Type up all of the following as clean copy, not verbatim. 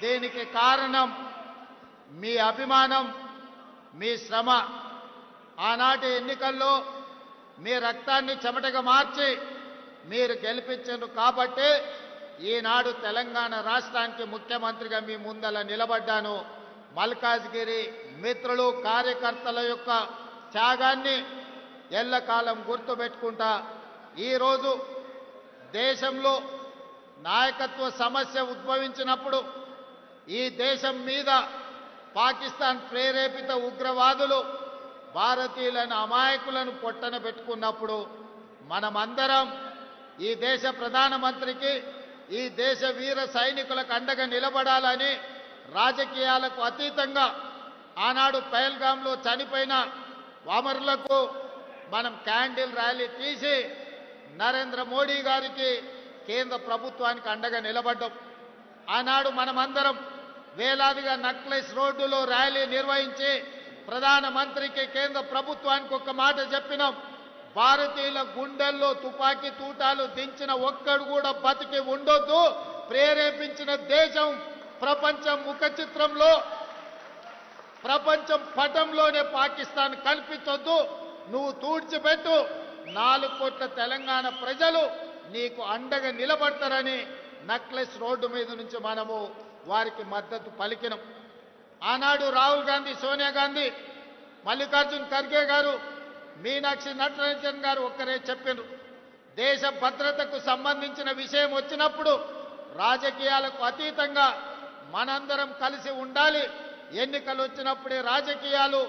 దీనికి కారణం మీ అభిమానం, మీ శ్రమ. ఆనాటి ఎన్నికల్లో మీ రక్తాన్ని చెమటగా మార్చి మీరు గెలిపించారు కాబట్టి ఈనాడు తెలంగాణ రాష్ట్రానికి ముఖ్యమంత్రిగా మీ ముందల నిలబడ్డాను. మల్కాజ్గిరి మిత్రులు కార్యకర్తల యొక్క త్యాగాన్ని ఎల్లకాలం గుర్తుపెట్టుకుంటా ఈరోజు దేశంలో నాయకత్వ సమస్య ఉద్భవించినప్పుడు ఈ దేశం మీద పాకిస్తాన్ ప్రేరేపిత ఉగ్రవాదులు భారతీయులను అమాయకులను పొట్టన పెట్టుకున్నప్పుడు మనమందరం ఈ దేశ ప్రధానమంత్రికి ఈ దేశ వీర సైనికులకు అండగా నిలబడాలని రాజకీయాలకు అతీతంగా ఆనాడు పహల్గాంలో చనిపోయిన అమరులకు మనం క్యాండిల్ ర్యాలీ తీసి నరేంద్ర మోడీ గారికి కేంద్ర ప్రభుత్వానికి అండగా నిలబడ్డాం. ఆనాడు మనమందరం వేలాదిగా నక్లెస్ రోడ్డులో ర్యాలీ నిర్వహించి ప్రధానమంత్రికి కేంద్ర ప్రభుత్వానికి ఒక మాట చెప్పినాం. భారతీయుల గుండెల్లో తుపాకీ తూటాలు దించిన ఒక్కడు కూడా బతికి ఉండొద్దు. ప్రేరేపించిన దేశం ప్రపంచం ముఖ చిత్రంలో ప్రపంచం పటంలోనే పాకిస్తాన్ కనిపించొద్దు. నువ్వు తూడ్చిపెట్టు. 4 కోట్ల తెలంగాణ ప్రజలు నీకు అండగా నిలబడతారని నక్లెస్ రోడ్డు మీద నుంచి మనము వారికి మద్దతు పలికినాం. ఆనాడు రాహుల్ గాంధీ, సోనియా గాంధీ, మల్లికార్జున్ ఖర్గే గారు, మీనాక్షి నటరాజన్ గారు ఒక్కరే చెప్పారు, దేశ భద్రతకు సంబంధించిన విషయం వచ్చినప్పుడు రాజకీయాలకు అతీతంగా మనందరం కలిసి ఉండాలి. ఎన్నికలు వచ్చినప్పుడే రాజకీయాలు,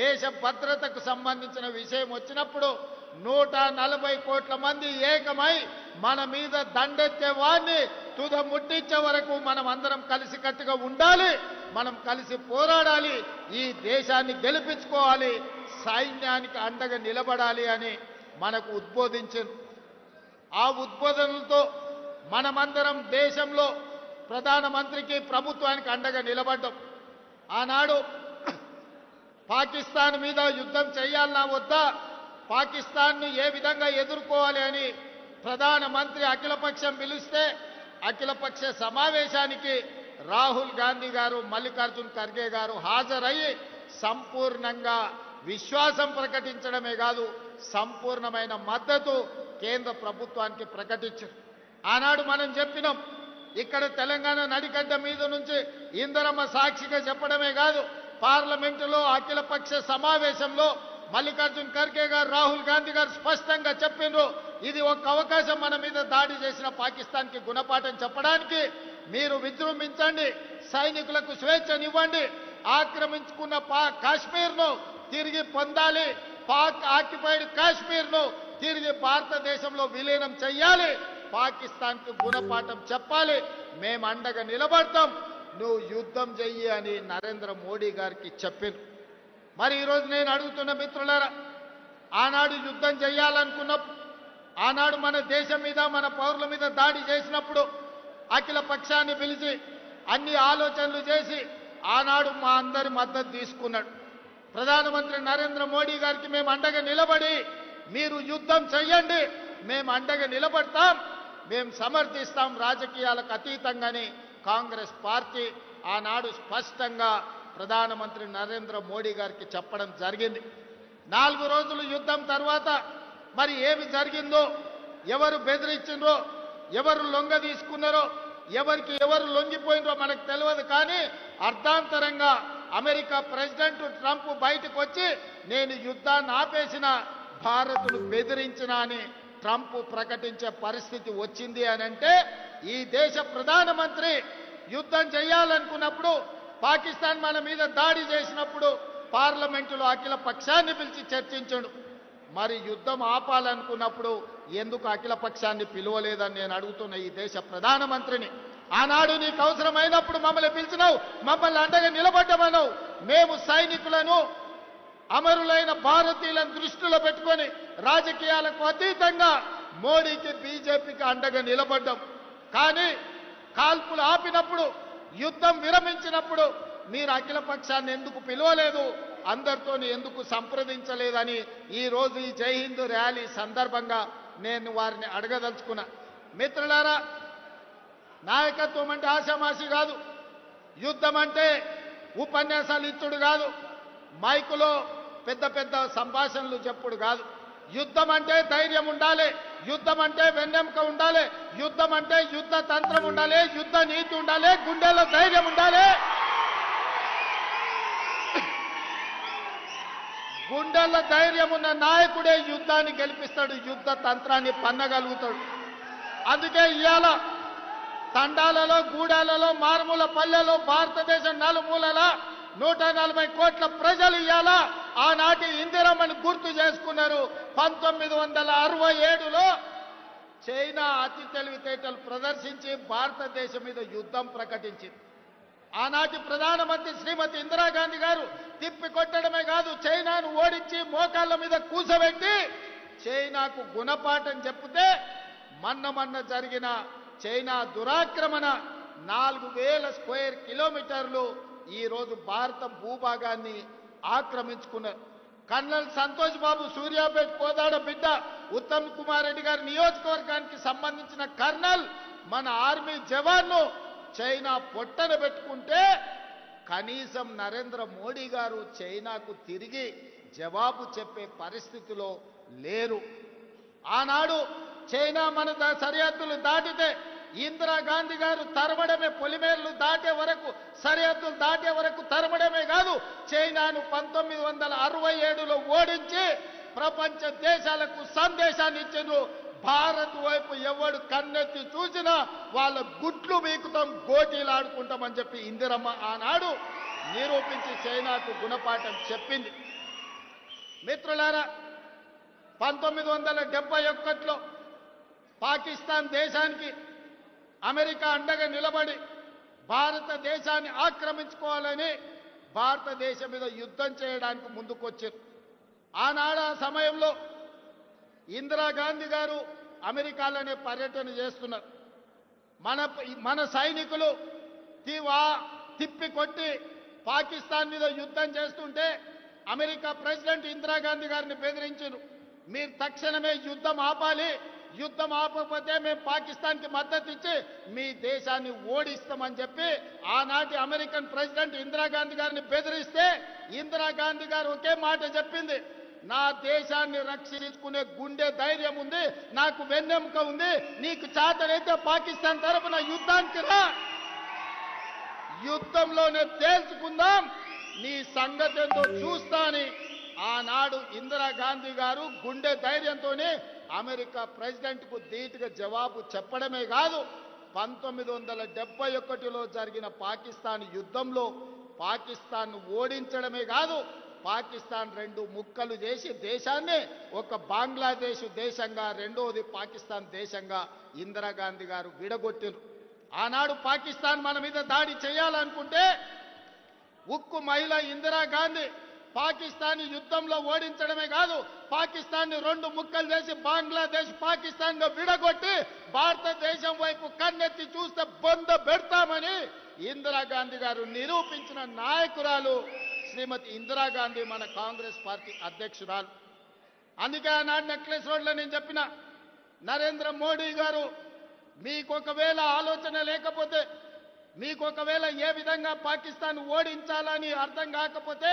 దేశ భద్రతకు సంబంధించిన విషయం వచ్చినప్పుడు 140 కోట్ల మంది ఏకమై మన మీద దండెత్తే వారిని తుద ముట్టించే వరకు మనం అందరం కలిసికట్టుగా ఉండాలి. మనం కలిసి పోరాడాలి. ఈ దేశాన్ని గెలిపించుకోవాలి. సైన్యానికి అండగా నిలబడాలి అని మనకు ఉద్బోధించారు. ఆ ఉద్బోధనలతో మనమందరం దేశంలో ప్రధానమంత్రికి ప్రభుత్వానికి అండగా నిలబడ్డాం. ఆనాడు పాకిస్తాన్ మీద యుద్ధం చేయాలన్నా వద్దా, పాకిస్తాన్ను ఏ విధంగా ఎదుర్కోవాలి అని ప్రధానమంత్రి అఖిలపక్షం పిలిస్తే అఖిలపక్ష సమావేశానికి రాహుల్ గాంధీ గారు, మల్లికార్జున్ ఖర్గే గారు హాజరయ్యి సంపూర్ణంగా విశ్వాసం ప్రకటించడమే కాదు సంపూర్ణమైన మద్దతు కేంద్ర ప్రభుత్వానికి ప్రకటించారు. ఆనాడు మనం చెప్పినాం, ఇక్కడ తెలంగాణ నడిగడ్డ మీద నుంచి ఇందరమ్మ సాక్షిగా చెప్పడమే కాదు పార్లమెంటులో అఖిలపక్ష సమావేశంలో మల్లికార్జున్ ఖర్గే గారు, రాహుల్ గాంధీ గారు స్పష్టంగా చెప్పిండ్రు, ఇది ఒక అవకాశం మన మీద దాడి చేసిన పాకిస్తాన్కి గుణపాఠం చెప్పడానికి. మీరు విజృంభించండి, సైనికులకు స్వేచ్ఛనివ్వండి, ఆక్రమించుకున్న కాశ్మీర్ను తిరిగి పొందాలి, పాక్ ఆక్యుపైడ్ కాశ్మీర్ను తిరిగి భారతదేశంలో విలీనం చెయ్యాలి, పాకిస్తాన్కి గుణపాఠం చెప్పాలి, మేము అండగా నిలబడతాం, నువ్వు యుద్ధం చెయ్యి అని నరేంద్ర మోడీ గారికి చెప్పింది. మరి ఈరోజు నేను అడుగుతున్న మిత్రులారా, ఆనాడు యుద్ధం చేయాలనుకున్నప్పుడు, ఆనాడు మన దేశం మీద మన పౌరుల మీద దాడి చేసినప్పుడు అఖిల పక్షాన్ని పిలిచి అన్ని ఆలోచనలు చేసి ఆనాడు మా అందరి మద్దతు తీసుకున్నాడు. ప్రధానమంత్రి నరేంద్ర మోడీ గారికి మేము అండగా నిలబడి మీరు యుద్ధం చెయ్యండి, మేము అండగా నిలబడతాం, మేము సమర్థిస్తాం రాజకీయాలకు అతీతంగానే కాంగ్రెస్ పార్టీ ఆనాడు స్పష్టంగా ప్రధానమంత్రి నరేంద్ర మోడీ గారికి చెప్పడం జరిగింది. 4 రోజులు యుద్ధం తర్వాత మరి ఏమి జరిగిందో, ఎవరు బెదిరించిండ్రో, ఎవరు లొంగ తీసుకున్నారో, ఎవరికి ఎవరు లొంగిపోయినరో మనకు తెలియదు. కానీ అర్ధాంతరంగా అమెరికా ప్రెసిడెంట్ ట్రంప్ బయటకు వచ్చి నేను యుద్ధాన్ని ఆపేసిన, భారత్ను బెదిరించిన అని ట్రంప్ ప్రకటించే పరిస్థితి వచ్చింది అని అంటే, ఈ దేశ ప్రధానమంత్రి యుద్ధం చేయాలనుకున్నప్పుడు, పాకిస్తాన్ మన మీద దాడి చేసినప్పుడు పార్లమెంటులో అఖిల పక్షాన్ని పిలిచి చర్చించాడు. మరి యుద్ధం ఆపాలనుకున్నప్పుడు ఎందుకు అఖిల పక్షాన్ని పిలువలేదని నేను అడుగుతున్న ఈ దేశ ప్రధానమంత్రిని. ఆనాడు నీకు అవసరమైనప్పుడు మమ్మల్ని పిలిచినావు, మమ్మల్ని అండగా నిలబడ్డమన్నావు. మేము సైనికులను, అమరులైన భారతీయులను దృష్టిలో పెట్టుకొని రాజకీయాలకు అతీతంగా మోడీకి, బీజేపీకి అండగా నిలబడ్డాం. కానీ కాల్పులు ఆపినప్పుడు, యుద్ధం విరమించినప్పుడు మీరు అఖిల పక్షాన్ని ఎందుకు పిలవలేదు, అందరితో ఎందుకు సంప్రదించలేదని ఈరోజు ఈ జై హింద్ ర్యాలీ సందర్భంగా నేను వారిని అడగదలుచుకున్నా. మిత్రులారా, నాయకత్వం అంటే ఆషామాషి కాదు. యుద్ధం అంటే ఉపన్యాసాలు ఇచ్చుడు కాదు, మైకులో పెద్ద పెద్ద సంభాషణలు చెప్పుడు కాదు. యుద్ధం అంటే ధైర్యం ఉండాలి, యుద్ధం అంటే వెన్నెముక ఉండాలి, యుద్ధం అంటే యుద్ధ తంత్రం ఉండాలి, యుద్ధ నీతి ఉండాలి, గుండెల్లో ధైర్యం ఉండాలి. గుండెల్లో ధైర్యం ఉన్న నాయకుడే యుద్ధాన్ని గెలిపిస్తాడు, యుద్ధ తంత్రాన్ని పన్నగలుగుతాడు. అందుకే ఇవాళ తండాలలో, గూడాలలో, మారుమూల పల్లెలో భారతదేశం నలుమూలల 140 కోట్ల ప్రజలు ఇవాళ ఆనాటి ఇందిరమ్మని గుర్తు చేసుకున్నారు. 1967లో చైనా అతి తెలివితేటలు ప్రదర్శించి భారతదేశం మీద యుద్ధం ప్రకటించింది. ఆనాటి ప్రధానమంత్రి శ్రీమతి ఇందిరాగాంధీ గారు తిప్పి కొట్టడమే కాదు, చైనాను ఓడించి మోకాళ్ళ మీద కూసబెట్టి చైనాకు గుణపాఠం చెప్తే మొన్న జరిగిన చైనా దురాక్రమణ 4000 స్క్వేర్ కిలోమీటర్లు ఈరోజు భారత భూభాగాన్ని ఆక్రమించుకున్నారు. కర్నల్ సంతోష్ బాబు సూర్యాపేట కోదాడ బిడ్డ ఉత్తమ్ కుమార్ రెడ్డి గారి నియోజకవర్గానికి సంబంధించిన కర్నల్ మన ఆర్మీ జవాన్ను చైనా పొట్టన పెట్టుకుంటే కనీసం నరేంద్ర మోడీ గారు చైనాకు తిరిగి జవాబు చెప్పే పరిస్థితిలో లేరు. ఆనాడు చైనా మన సరిహద్దులు దాటితే ఇందిరాగాంధీ గారు తరమడమే, పొలిమేర్లు దాటే వరకు, సరిహద్దులు దాటే వరకు తరమడమే కాదు, చైనాను 1967లో ఓడించి ప్రపంచ దేశాలకు సందేశాన్ని ఇచ్చిండ్రు. భారత్ వైపు ఎవడు కన్నెత్తి చూసినా వాళ్ళ గుట్లు వీకుతాం, గోటీలు ఆడుకుంటామని చెప్పి ఇందిరమ్మ ఆనాడు నిరూపించి చైనాకు గుణపాఠం చెప్పింది. మిత్రులారా, 1971లో పాకిస్తాన్ దేశానికి అమెరికా అండగా నిలబడి భారతదేశాన్ని ఆక్రమించుకోవాలని భారతదేశం మీద యుద్ధం చేయడానికి ముందుకొచ్చారు. ఆనాడు ఆ సమయంలో ఇందిరాగాంధీ గారు అమెరికాలోనే పర్యటన చేస్తున్నారు. మన సైనికులు తిప్పి కొట్టి పాకిస్తాన్ మీద యుద్ధం చేస్తుంటే అమెరికా ప్రెసిడెంట్ ఇందిరాగాంధీ గారిని బెదిరించారు. మీరు తక్షణమే యుద్ధం ఆపాలి, యుద్ధం ఆపకపోతే మేము పాకిస్తాన్కి మద్దతు ఇచ్చి మీ దేశాన్ని ఓడిస్తామని చెప్పి ఆనాటి అమెరికన్ ప్రెసిడెంట్ ఇందిరాగాంధీ గారిని బెదిరిస్తే ఇందిరాగాంధీ గారు ఒకే మాట చెప్పింది, నా దేశాన్ని రక్షించుకునే గుండె ధైర్యం ఉంది, నాకు వెన్నెముక ఉంది, నీకు చేతనైతే పాకిస్తాన్ తరపున యుద్ధానికి రా, యుద్ధంలోనే తేల్చుకుందాం, నీ సంగతి ఏందో చూస్తా అని ఆనాడు ఇందిరాగాంధీ గారు గుండె ధైర్యంతోనే అమెరికా ప్రెసిడెంట్కు ధీటుగా జవాబు చెప్పడమే కాదు, 1971లో జరిగిన పాకిస్తాన్ యుద్ధంలో పాకిస్తాన్ను ఓడించడమే కాదు, పాకిస్తాన్ 2 ముక్కలు చేసి దేశాన్ని ఒక బంగ్లాదేశ్ దేశంగా, రెండోది పాకిస్తాన్ దేశంగా ఇందిరాగాంధీ గారు విడగొట్టారు. ఆనాడు పాకిస్తాన్ మన మీద దాడి చేయాలనుకుంటే ఉక్కు మహిళ ఇందిరాగాంధీ పాకిస్తాన్ యుద్ధంలో ఓడించడమే కాదు, పాకిస్తాన్ని 2 ముక్కలు చేసి బంగ్లాదేశ్ పాకిస్తాన్ గా విడగొట్టి భారతదేశం వైపు కన్నెత్తి చూస్తే బొంద పెడతామని ఇందిరాగాంధీ గారు నిరూపించిన నాయకురాలు శ్రీమతి ఇందిరాగాంధీ, మన కాంగ్రెస్ పార్టీ అధ్యక్షురాలు. అందుకే ఆనాడు నెక్లెస్ రోడ్లో నేను చెప్పిన, నరేంద్ర మోడీ గారు మీకొకవేళ ఆలోచన లేకపోతే, మీకొకవేళ ఏ విధంగా పాకిస్తాన్ ఓడించాలని అర్థం కాకపోతే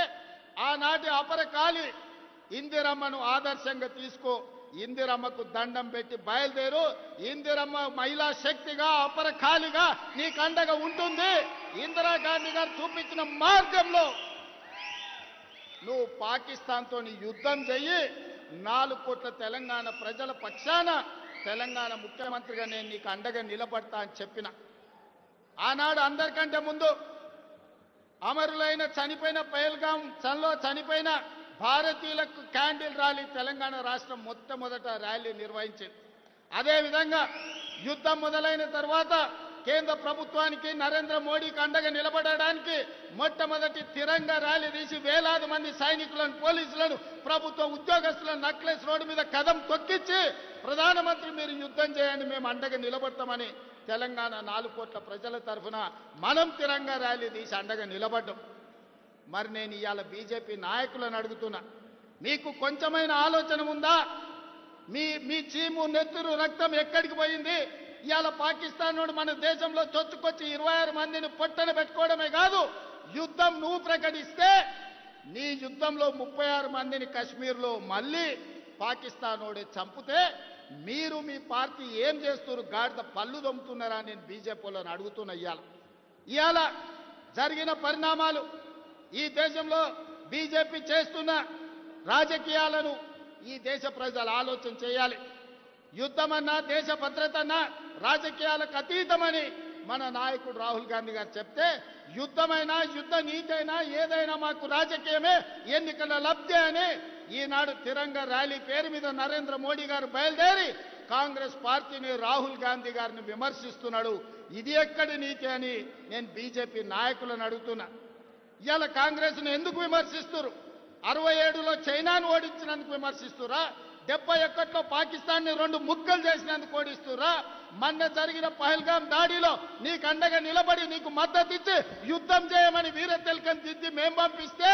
ఆనాటి అపరకాలి ఇందిరమ్మను ఆదర్శంగా తీసుకో, ఇందిరమ్మకు దండం పెట్టి బయలుదేరు, ఇందిరమ్మ మహిళా శక్తిగా అపరకాలిగా నీకు అండగా ఉంటుంది. ఇందిరాగాంధీ గారు చూపించిన మార్గంలో నువ్వు పాకిస్తాన్తో యుద్ధం చెయ్యి, 4 కోట్ల తెలంగాణ ప్రజల పక్షాన తెలంగాణ ముఖ్యమంత్రిగా నేను నీకు అండగా నిలబడతా అని చెప్పిన. ఆనాడు అందరికంటే ముందు అమరులైన చనిపోయిన పహల్గాంలో చనిపోయిన భారతీయులకు క్యాండిల్ ర్యాలీ తెలంగాణ రాష్ట్రం మొట్టమొదట ర్యాలీ నిర్వహించింది. అదేవిధంగా యుద్ధం మొదలైన తర్వాత కేంద్ర ప్రభుత్వానికి నరేంద్ర మోడీకి అండగా నిలబడడానికి మొట్టమొదటి తిరంగా ర్యాలీ తీసి వేలాది మంది సైనికులను, పోలీసులను, ప్రభుత్వ ఉద్యోగస్తులను నక్లెస్ రోడ్డు మీద కదం తొక్కించి ప్రధానమంత్రి మీరు యుద్ధం చేయండి, మేము అండగా నిలబడతామని తెలంగాణ 4 కోట్ల ప్రజల తరఫున మనం తిరంగా ర్యాలీ తీసి అండగా నిలబడ్డాం. మరి నేను ఇవాళ బీజేపీ నాయకులను అడుగుతున్నా, మీకు కొంచెమైన ఆలోచన ఉందా? మీ చీము నెత్తురు రక్తం ఎక్కడికి పోయింది? ఇవాళ పాకిస్తాన్ నుండి మన దేశంలో చొచ్చుకొచ్చి 26 మందిని పొట్టన పెట్టుకోవడమే కాదు, యుద్ధం నువ్వు ప్రకటిస్తే నీ యుద్ధంలో 36 మందిని కశ్మీర్లో మళ్ళీ పాకిస్తానోడే చంపితే మీరు మీ పార్టీ ఏం చేస్తున్నారు? గాడిద పళ్ళు దొమ్ముతున్నారా? నేను బీజేపీలను అడుగుతున్నా. ఇవాళ జరిగిన పరిణామాలు, ఈ దేశంలో బీజేపీ చేస్తున్న రాజకీయాలను ఈ దేశ ప్రజలు ఆలోచన చేయాలి. యుద్ధమన్నా దేశ భద్రతన్నా రాజకీయాలకు అతీతమని మన నాయకుడు రాహుల్ గాంధీ గారు చెప్తే, యుద్ధమైనా యుద్ధ నీతైనా ఏదైనా మాకు రాజకీయమే, ఎన్నికల లబ్ధి అని ఈనాడు తిరంగా ర్యాలీ పేరు మీద నరేంద్ర మోడీ గారు బయలుదేరి కాంగ్రెస్ పార్టీని, రాహుల్ గాంధీ గారిని విమర్శిస్తున్నాడు. ఇది ఎక్కడి నీతి అని నేను బీజేపీ నాయకులను అడుగుతున్నా. ఇవాళ కాంగ్రెస్ను ఎందుకు విమర్శిస్తున్నారు? 67లో చైనాను ఓడించినందుకు విమర్శిస్తురా? 71లో పాకిస్తాన్ని 2 ముక్కలు చేసినందుకు ఓడిస్తురా? మొన్న జరిగిన పహల్గాం దాడిలో నీకు అండగా నిలబడి నీకు మద్దతు ఇచ్చి యుద్ధం చేయమని వీర తిలకం దిద్ది మేం పంపిస్తే